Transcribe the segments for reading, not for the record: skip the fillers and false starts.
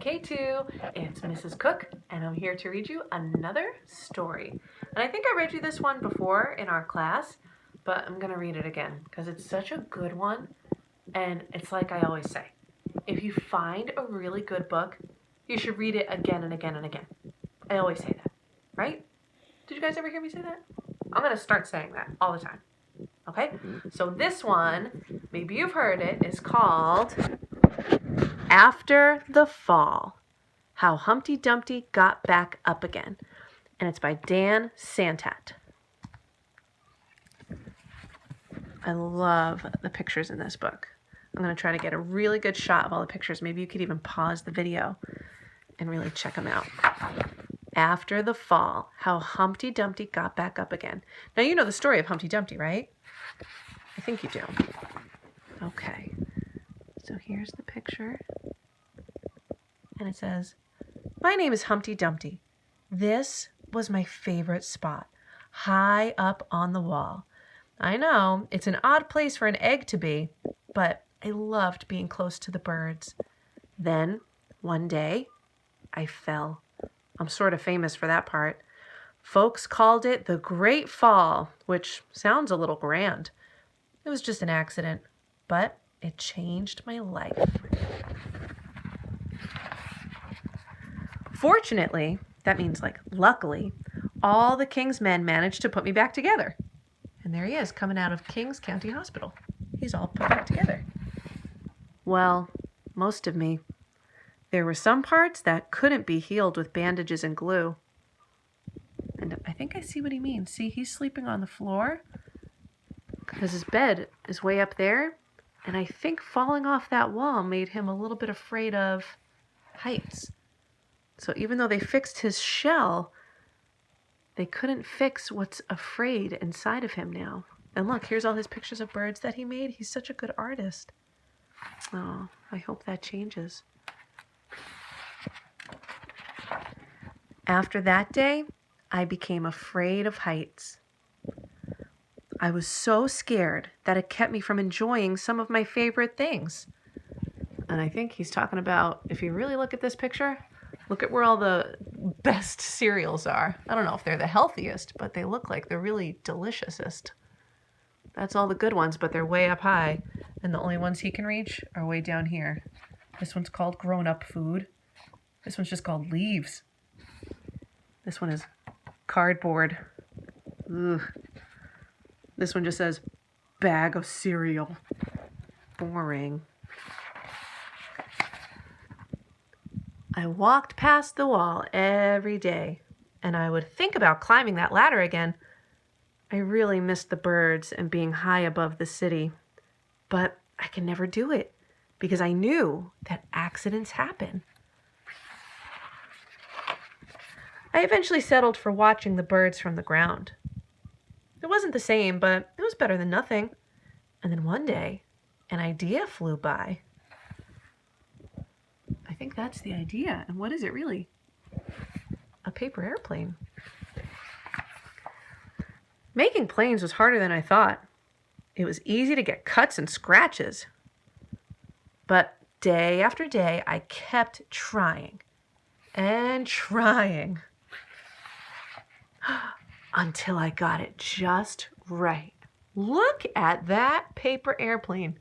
K2, it's Mrs. Cook, and I'm here to read you another story. And I think I read you this one before in our class, but I'm going to read it again because it's such a good one. And it's like I always say, if you find a really good book, you should read it again and again and again. I always say that, right? Did you guys ever hear me say that? I'm going to start saying that all the time. Okay? So this one, maybe you've heard it, is called After the Fall, How Humpty Dumpty Got Back Up Again. And it's by Dan Santat. I love the pictures in this book. I'm going to try to get a really good shot of all the pictures. Maybe you could even pause the video and really check them out. After the Fall, How Humpty Dumpty Got Back Up Again. Now you know the story of Humpty Dumpty, right? I think you do. Okay. So here's the picture. And it says, "My name is Humpty Dumpty. This was my favorite spot, high up on the wall. I know, it's an odd place for an egg to be, but I loved being close to the birds. Then, one day, I fell. I'm sort of famous for that part. Folks called it the Great Fall, which sounds a little grand. It was just an accident, but it changed my life. Fortunately, that means like luckily, all the King's men managed to put me back together. And there he is, coming out of King's County Hospital. He's all put back together. Well, most of me. There were some parts that couldn't be healed with bandages and glue. And I think I see what he means. See, he's sleeping on the floor because his bed is way up there. And I think falling off that wall made him a little bit afraid of heights. So even though they fixed his shell, they couldn't fix what's afraid inside of him now. And look, here's all his pictures of birds that he made. He's such a good artist. Oh, I hope that changes. After that day, I became afraid of heights. I was so scared that it kept me from enjoying some of my favorite things. And I think he's talking about, if you really look at this picture, look at where all the best cereals are. I don't know if they're the healthiest, but they look like they're really deliciousest. That's all the good ones, but they're way up high. And the only ones he can reach are way down here. This one's called grown-up food. This one's just called leaves. This one is cardboard. Ugh. This one just says bag of cereal. Boring. I walked past the wall every day, and I would think about climbing that ladder again. I really missed the birds and being high above the city, but I can never do it because I knew that accidents happen. I eventually settled for watching the birds from the ground. It wasn't the same, but it was better than nothing. And then one day, an idea flew by. I think that's the idea. And what is it really? A paper airplane. Making planes was harder than I thought. It was easy to get cuts and scratches. But day after day, I kept trying and trying until I got it just right. Look at that paper airplane.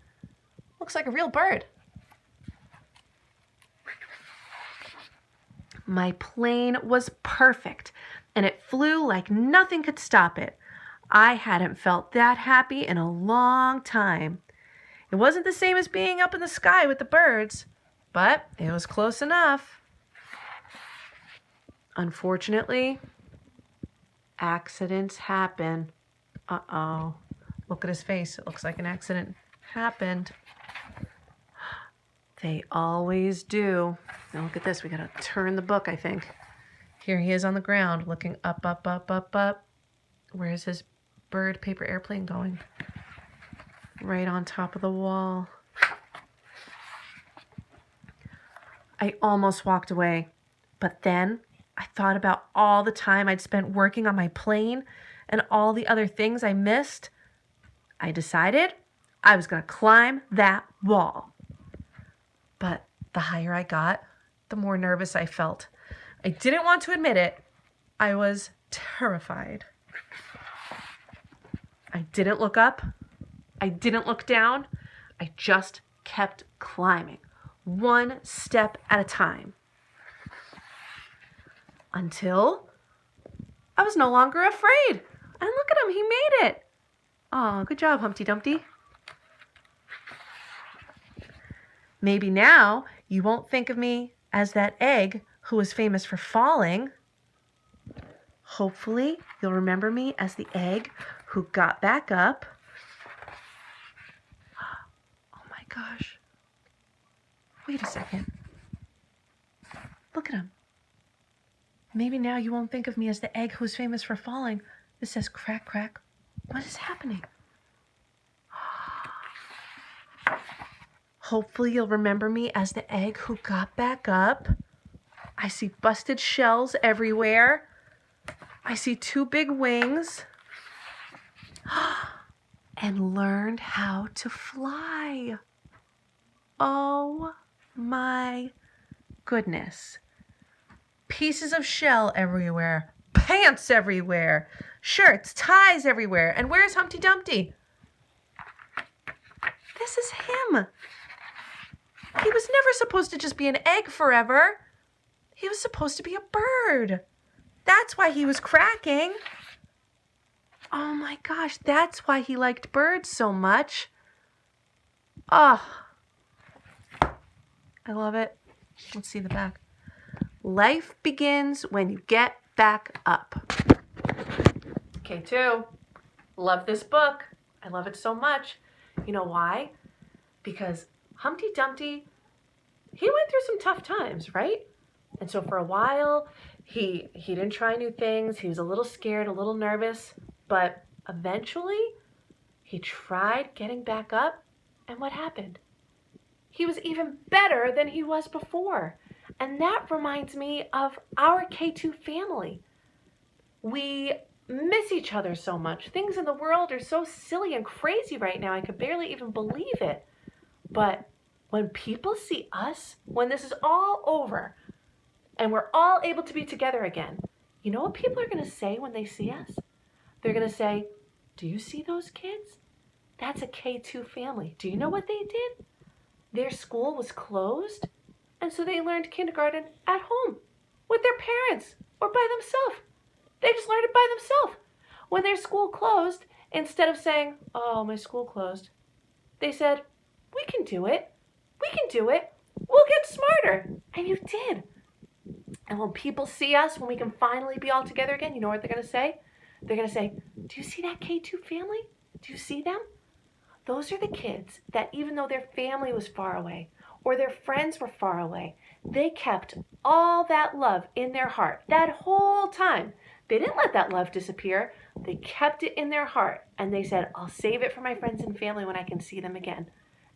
Looks like a real bird. My plane was perfect, and it flew like nothing could stop it. I hadn't felt that happy in a long time. It wasn't the same as being up in the sky with the birds, but it was close enough. Unfortunately, accidents happen. Uh-oh. Look at his face. It looks like an accident happened. They always do. Now look at this. We gotta turn the book, I think. Here he is on the ground, looking up, up, up, up, up. Where's his bird paper airplane going? Right on top of the wall. I almost walked away, but then I thought about all the time I'd spent working on my plane and all the other things I missed. I decided I was gonna climb that wall. But the higher I got, the more nervous I felt. I didn't want to admit it. I was terrified. I didn't look up. I didn't look down. I just kept climbing, one step at a time, until I was no longer afraid. And look at him, he made it. Oh, good job, Humpty Dumpty. Maybe now you won't think of me as that egg who was famous for falling. Hopefully you'll remember me as the egg who got back up. Oh my gosh. Wait a second. Look at him. Maybe now you won't think of me as the egg who's famous for falling. This says crack, crack. What is happening? Hopefully you'll remember me as the egg who got back up. I see busted shells everywhere. I see 2 big wings. And learned how to fly. Oh my goodness. Pieces of shell everywhere. Pants everywhere. Shirts, ties everywhere. And where's Humpty Dumpty? This is him. He was never supposed to just be an egg forever. He was supposed to be a bird. That's why he was cracking. Oh my gosh, that's why he liked birds so much. Oh, I love it. Let's see the back. Life begins when you get back up. K2, love this book. I love it so much. You know why? Because Humpty Dumpty, he went through some tough times, right? And so for a while, he didn't try new things. He was a little scared, a little nervous, but eventually he tried getting back up. And what happened? He was even better than he was before. And that reminds me of our K2 family. We miss each other so much. Things in the world are so silly and crazy right now. I could barely even believe it. But when people see us, when this is all over, and we're all able to be together again, you know what people are going to say when they see us? They're going to say, do you see those kids? That's a K2 family. Do you know what they did? Their school was closed, and so they learned kindergarten at home with their parents or by themselves. They just learned it by themselves. When their school closed, instead of saying, oh, my school closed, they said, we can do it. We can do it. We'll get smarter. And you did. And when people see us, when we can finally be all together again, you know what they're going to say? They're going to say, do you see that K2 family? Do you see them? Those are the kids that even though their family was far away or their friends were far away, they kept all that love in their heart that whole time. They didn't let that love disappear. They kept it in their heart and they said, I'll save it for my friends and family when I can see them again.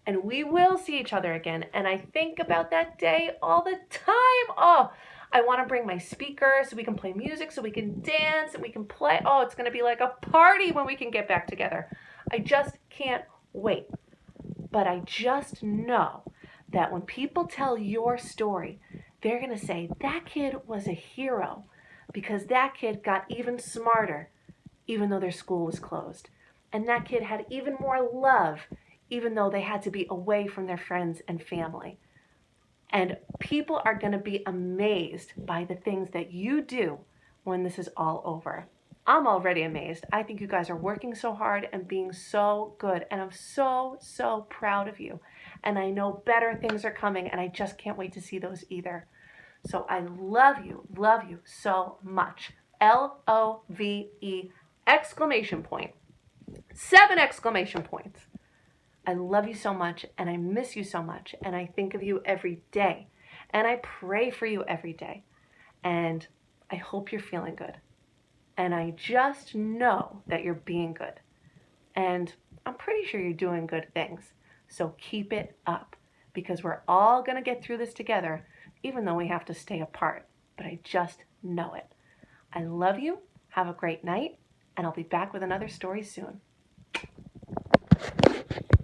And we will see each other again. And I think about that day all the time. Oh, I want to bring my speaker so we can play music, so we can dance and we can play. Oh, it's going to be like a party when we can get back together. I just can't wait. But I just know that when people tell your story, they're going to say that kid was a hero because that kid got even smarter even though their school was closed. And that kid had even more love even though they had to be away from their friends and family. And people are going to be amazed by the things that you do when this is all over. I'm already amazed. I think you guys are working so hard and being so good. And I'm so, so proud of you. And I know better things are coming and I just can't wait to see those either. So I love you so much. L-O-V-E exclamation point. 7 exclamation points. I love you so much and I miss you so much and I think of you every day and I pray for you every day and I hope you're feeling good and I just know that you're being good and I'm pretty sure you're doing good things. So keep it up because we're all going to get through this together even though we have to stay apart, but I just know it. I love you. Have a great night and I'll be back with another story soon.